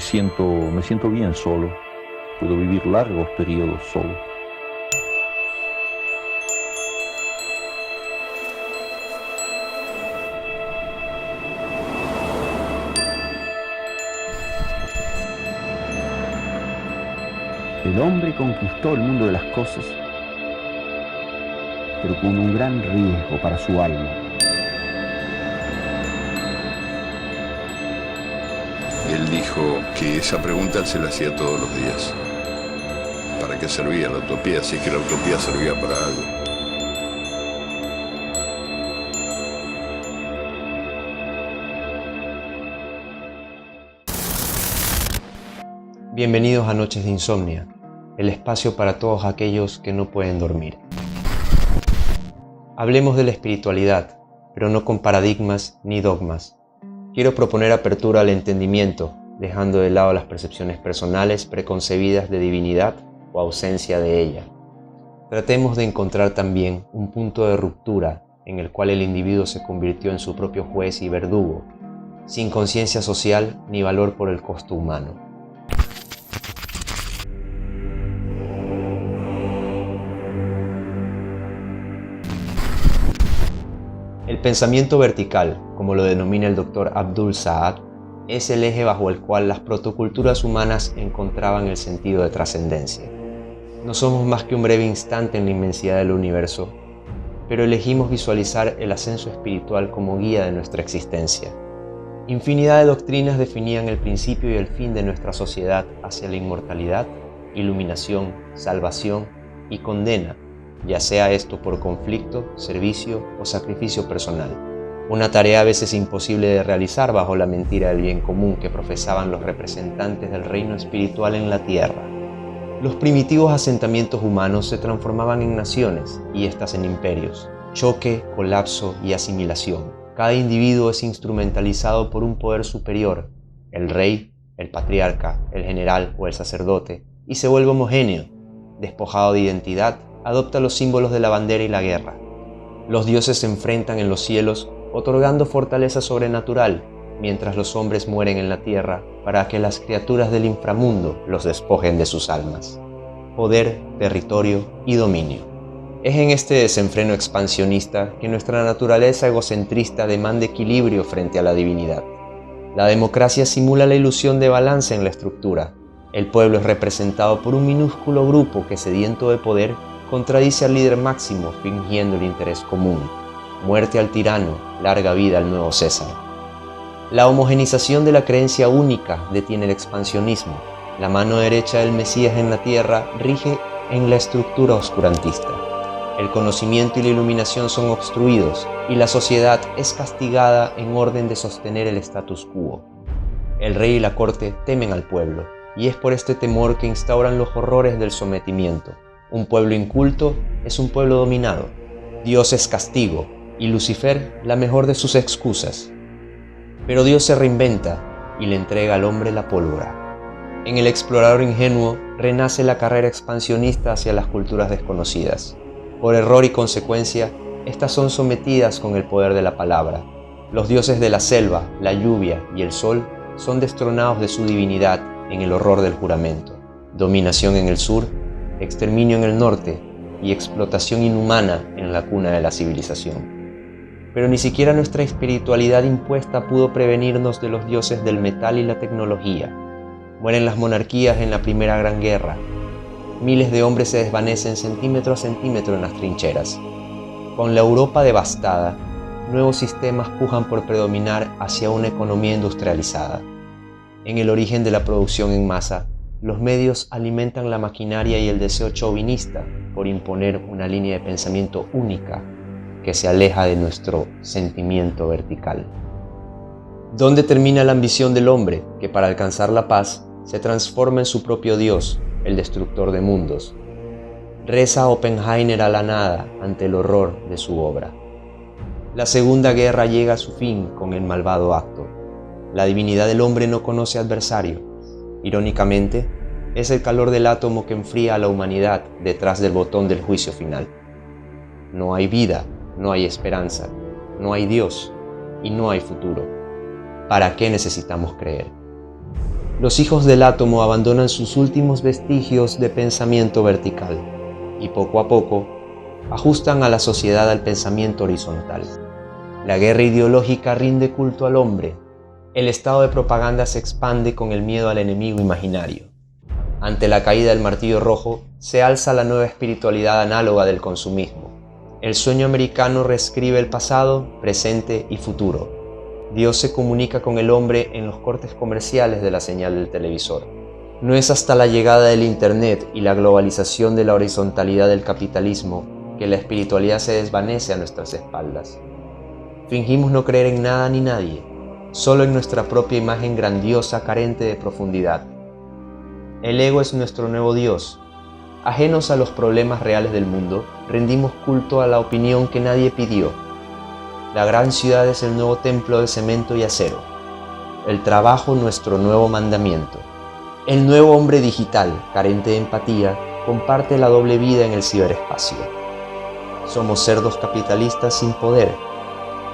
me siento bien solo. Puedo vivir largos periodos solo. El hombre conquistó el mundo de las cosas, pero con un gran riesgo para su alma. Él dijo que esa pregunta él se la hacía todos los días. ¿Para qué servía la utopía? Si es que la utopía servía para algo. Bienvenidos a Noches de Insomnia, el espacio para todos aquellos que no pueden dormir. Hablemos de la espiritualidad, pero no con paradigmas ni dogmas. Quiero proponer apertura al entendimiento, dejando de lado las percepciones personales preconcebidas de divinidad o ausencia de ella. Tratemos de encontrar también un punto de ruptura en el cual el individuo se convirtió en su propio juez y verdugo, sin conciencia social ni valor por el costo humano. El pensamiento vertical, como lo denomina el Dr. Abdul Saad, es el eje bajo el cual las protoculturas humanas encontraban el sentido de trascendencia. No somos más que un breve instante en la inmensidad del universo, pero elegimos visualizar el ascenso espiritual como guía de nuestra existencia. Infinidad de doctrinas definían el principio y el fin de nuestra sociedad hacia la inmortalidad, iluminación, salvación y condena, ya sea esto por conflicto, servicio o sacrificio personal. Una tarea a veces imposible de realizar bajo la mentira del bien común que profesaban los representantes del reino espiritual en la tierra. Los primitivos asentamientos humanos se transformaban en naciones y éstas en imperios. Choque, colapso y asimilación. Cada individuo es instrumentalizado por un poder superior, el rey, el patriarca, el general o el sacerdote, y se vuelve homogéneo, despojado de identidad, adopta los símbolos de la bandera y la guerra. Los dioses se enfrentan en los cielos, otorgando fortaleza sobrenatural, mientras los hombres mueren en la tierra para que las criaturas del inframundo los despojen de sus almas. Poder, territorio y dominio. Es en este desenfreno expansionista que nuestra naturaleza egocentrista demanda equilibrio frente a la divinidad. La democracia simula la ilusión de balance en la estructura. El pueblo es representado por un minúsculo grupo que, sediento de poder, contradice al líder máximo fingiendo el interés común. Muerte al tirano, larga vida al nuevo César. La homogenización de la creencia única detiene el expansionismo. La mano derecha del Mesías en la tierra rige en la estructura oscurantista. El conocimiento y la iluminación son obstruidos y la sociedad es castigada en orden de sostener el status quo. El rey y la corte temen al pueblo y es por este temor que instauran los horrores del sometimiento. Un pueblo inculto es un pueblo dominado. Dios es castigo y Lucifer la mejor de sus excusas. Pero Dios se reinventa y le entrega al hombre la pólvora. En el explorador ingenuo renace la carrera expansionista hacia las culturas desconocidas. Por error y consecuencia, estas son sometidas con el poder de la palabra. Los dioses de la selva, la lluvia y el sol son destronados de su divinidad en el horror del juramento. Dominación en el sur, exterminio en el norte y explotación inhumana en la cuna de la civilización. Pero ni siquiera nuestra espiritualidad impuesta pudo prevenirnos de los dioses del metal y la tecnología. Mueren las monarquías en la Primera Gran Guerra. Miles de hombres se desvanecen centímetro a centímetro en las trincheras. Con la Europa devastada, nuevos sistemas pujan por predominar hacia una economía industrializada. En el origen de la producción en masa, los medios alimentan la maquinaria y el deseo chauvinista por imponer una línea de pensamiento única que se aleja de nuestro sentimiento vertical. ¿Dónde termina la ambición del hombre que para alcanzar la paz se transforma en su propio Dios, el destructor de mundos? Reza Oppenheimer a la nada ante el horror de su obra. La Segunda Guerra llega a su fin con el malvado acto. La divinidad del hombre no conoce adversario. Irónicamente, es el calor del átomo que enfría a la humanidad detrás del botón del juicio final. No hay vida, no hay esperanza, no hay Dios y no hay futuro. ¿Para qué necesitamos creer? Los hijos del átomo abandonan sus últimos vestigios de pensamiento vertical y poco a poco ajustan a la sociedad al pensamiento horizontal. La guerra ideológica rinde culto al hombre. El estado de propaganda se expande con el miedo al enemigo imaginario. Ante la caída del martillo rojo, se alza la nueva espiritualidad análoga del consumismo. El sueño americano reescribe el pasado, presente y futuro. Dios se comunica con el hombre en los cortes comerciales de la señal del televisor. No es hasta la llegada del Internet y la globalización de la horizontalidad del capitalismo que la espiritualidad se desvanece a nuestras espaldas. Fingimos no creer en nada ni nadie, solo en nuestra propia imagen grandiosa carente de profundidad. El ego es nuestro nuevo Dios. Ajenos a los problemas reales del mundo, rendimos culto a la opinión que nadie pidió. La gran ciudad es el nuevo templo de cemento y acero. El trabajo nuestro nuevo mandamiento. El nuevo hombre digital, carente de empatía, comparte la doble vida en el ciberespacio. Somos cerdos capitalistas sin poder,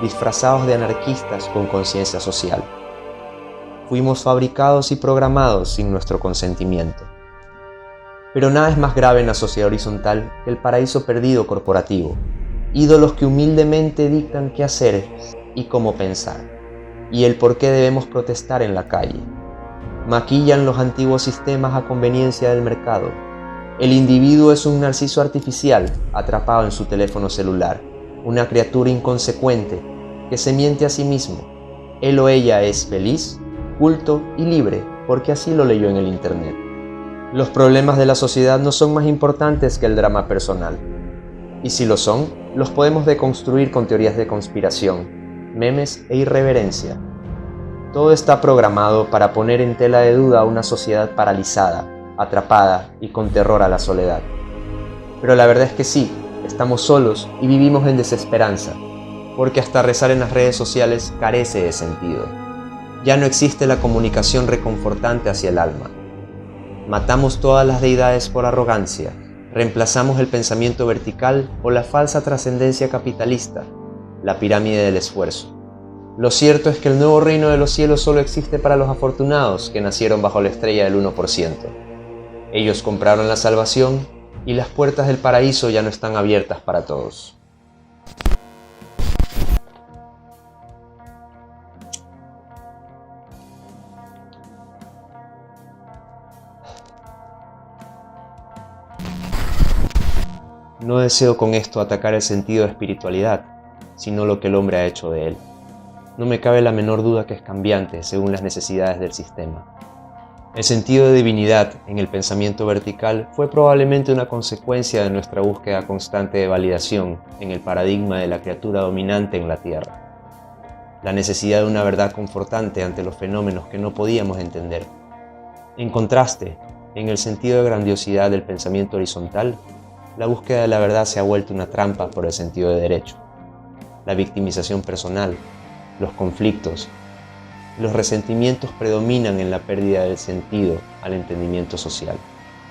disfrazados de anarquistas con conciencia social. Fuimos fabricados y programados sin nuestro consentimiento. Pero nada es más grave en la sociedad horizontal que el paraíso perdido corporativo, ídolos que humildemente dictan qué hacer y cómo pensar, y el por qué debemos protestar en la calle. Maquillan los antiguos sistemas a conveniencia del mercado. El individuo es un narciso artificial atrapado en su teléfono celular, una criatura inconsecuente que se miente a sí mismo. Él o ella es feliz, culto y libre porque así lo leyó en el Internet. Los problemas de la sociedad no son más importantes que el drama personal. Y si lo son, los podemos deconstruir con teorías de conspiración, memes e irreverencia. Todo está programado para poner en tela de duda a una sociedad paralizada, atrapada y con terror a la soledad. Pero la verdad es que sí, estamos solos y vivimos en desesperanza, porque hasta rezar en las redes sociales carece de sentido. Ya no existe la comunicación reconfortante hacia el alma. Matamos todas las deidades por arrogancia, reemplazamos el pensamiento vertical por la falsa trascendencia capitalista, la pirámide del esfuerzo. Lo cierto es que el nuevo reino de los cielos solo existe para los afortunados que nacieron bajo la estrella del 1%. Ellos compraron la salvación y las puertas del paraíso ya no están abiertas para todos. No deseo con esto atacar el sentido de espiritualidad, sino lo que el hombre ha hecho de él. No me cabe la menor duda que es cambiante según las necesidades del sistema. El sentido de divinidad en el pensamiento vertical fue probablemente una consecuencia de nuestra búsqueda constante de validación en el paradigma de la criatura dominante en la Tierra. La necesidad de una verdad confortante ante los fenómenos que no podíamos entender. En contraste, en el sentido de grandiosidad del pensamiento horizontal, la búsqueda de la verdad se ha vuelto una trampa por el sentido de derecho. La victimización personal, los conflictos, los resentimientos predominan en la pérdida del sentido al entendimiento social.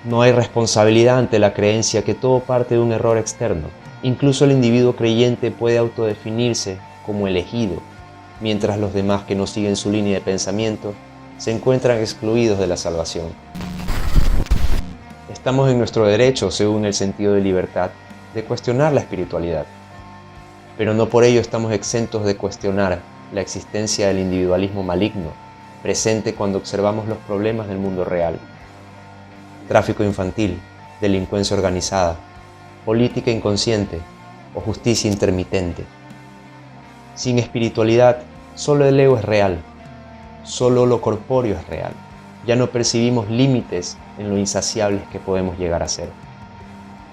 No hay responsabilidad ante la creencia que todo parte de un error externo. Incluso el individuo creyente puede autodefinirse como elegido, mientras los demás que no siguen su línea de pensamiento se encuentran excluidos de la salvación. Estamos en nuestro derecho, según el sentido de libertad, de cuestionar la espiritualidad. Pero no por ello estamos exentos de cuestionar la existencia del individualismo maligno, presente cuando observamos los problemas del mundo real. Tráfico infantil, delincuencia organizada, política inconsciente o justicia intermitente. Sin espiritualidad, solo el ego es real, solo lo corpóreo es real. Ya no percibimos límites en lo insaciables que podemos llegar a ser.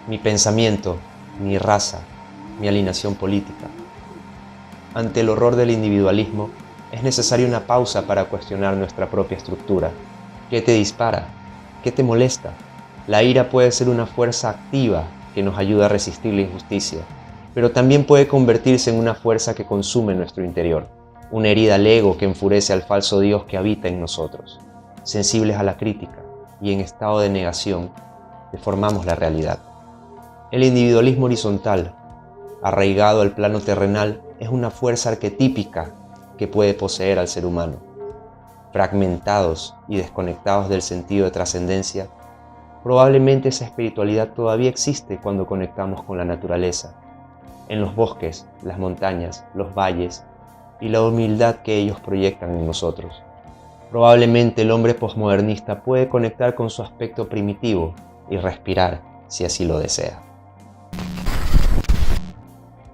Mi pensamiento, mi raza, mi alineación política. Ante el horror del individualismo, es necesaria una pausa para cuestionar nuestra propia estructura. ¿Qué te dispara? ¿Qué te molesta? La ira puede ser una fuerza activa que nos ayuda a resistir la injusticia, pero también puede convertirse en una fuerza que consume nuestro interior, una herida al ego que enfurece al falso Dios que habita en nosotros. Sensibles a la crítica y en estado de negación, deformamos la realidad. El individualismo horizontal, arraigado al plano terrenal, es una fuerza arquetípica que puede poseer al ser humano. fragmentados y desconectados del sentido de trascendencia, probablemente esa espiritualidad todavía existe cuando conectamos con la naturaleza, en los bosques, las montañas, los valles y la humildad que ellos proyectan en nosotros. Probablemente el hombre posmodernista puede conectar con su aspecto primitivo y respirar si así lo desea.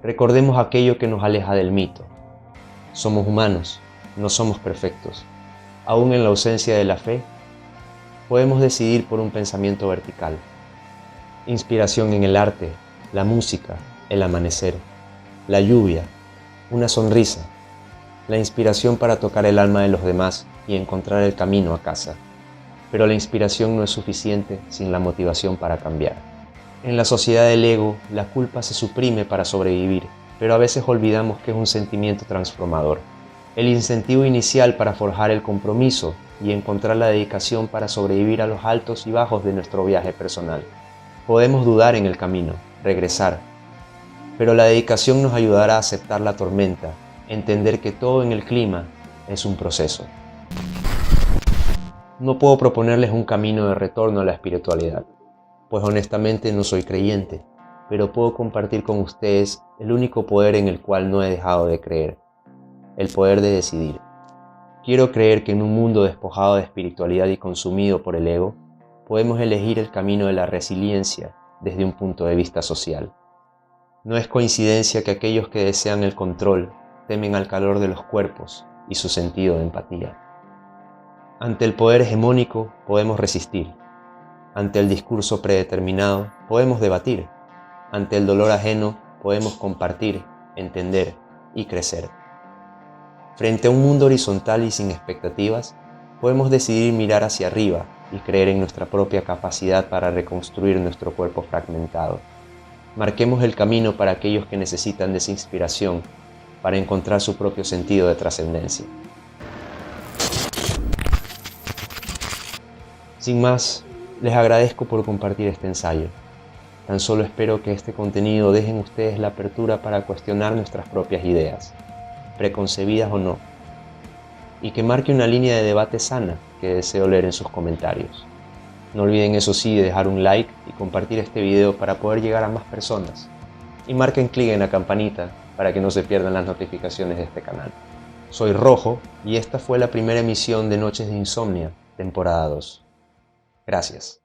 Recordemos aquello que nos aleja del mito. Somos humanos, no somos perfectos. Aún en la ausencia de la fe, podemos decidir por un pensamiento vertical. Inspiración en el arte, la música, el amanecer, la lluvia, una sonrisa, la inspiración para tocar el alma de los demás y encontrar el camino a casa. Pero la inspiración no es suficiente sin la motivación para cambiar. En la sociedad del ego, la culpa se suprime para sobrevivir, pero a veces olvidamos que es un sentimiento transformador. El incentivo inicial para forjar el compromiso y encontrar la dedicación para sobrevivir a los altos y bajos de nuestro viaje personal. Podemos dudar en el camino, regresar, pero la dedicación nos ayudará a aceptar la tormenta, entender que todo en el clima es un proceso. No puedo proponerles un camino de retorno a la espiritualidad, pues honestamente no soy creyente, pero puedo compartir con ustedes el único poder en el cual no he dejado de creer, el poder de decidir. Quiero creer que en un mundo despojado de espiritualidad y consumido por el ego, podemos elegir el camino de la resiliencia desde un punto de vista social. No es coincidencia que aquellos que desean el control temen al calor de los cuerpos y su sentido de empatía. Ante el poder hegemónico podemos resistir. Ante el discurso predeterminado podemos debatir. Ante el dolor ajeno podemos compartir, entender y crecer. Frente a un mundo horizontal y sin expectativas, podemos decidir mirar hacia arriba y creer en nuestra propia capacidad para reconstruir nuestro cuerpo fragmentado. Marquemos el camino para aquellos que necesitan de esa inspiración para encontrar su propio sentido de trascendencia. Sin más, les agradezco por compartir este ensayo. Tan solo espero que este contenido deje en ustedes la apertura para cuestionar nuestras propias ideas, preconcebidas o no, y que marque una línea de debate sana que deseo leer en sus comentarios. No olviden, eso sí, dejar un like y compartir este video para poder llegar a más personas. Y marquen clic en la campanita para que no se pierdan las notificaciones de este canal. Soy Rojo y esta fue la primera emisión de Noches de Insomnia, temporada 2. Gracias.